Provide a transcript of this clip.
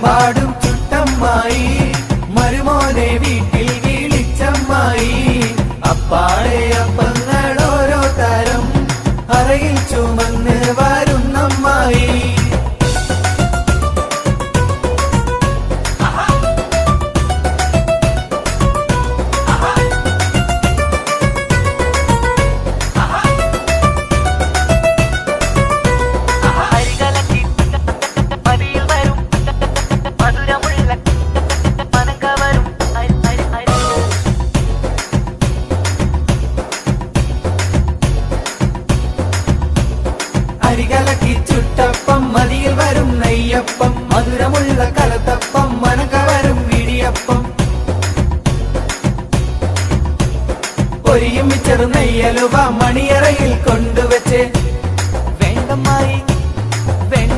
പാടും ചുട്ടമ്മായി മരുമോനെ വീട്ടിൽ വിളിച്ചമ്മായി അപ്പാടെ അപ്പങ്ങൾ ഓരോ തരം അറയിൽ ചുമന്ന് വരുന്നമ്മായി അരികലക്കി ചുട്ടപ്പം മതിയിൽ വരും നെയ്യപ്പം മധുരമുള്ള കലത്തപ്പം മനക വരും ഇടിയപ്പം പൊരിയും മിച്ചറ് നെയ്യലുവ മണിയറയിൽ കൊണ്ടുവച്ച് വേണ്ടമായി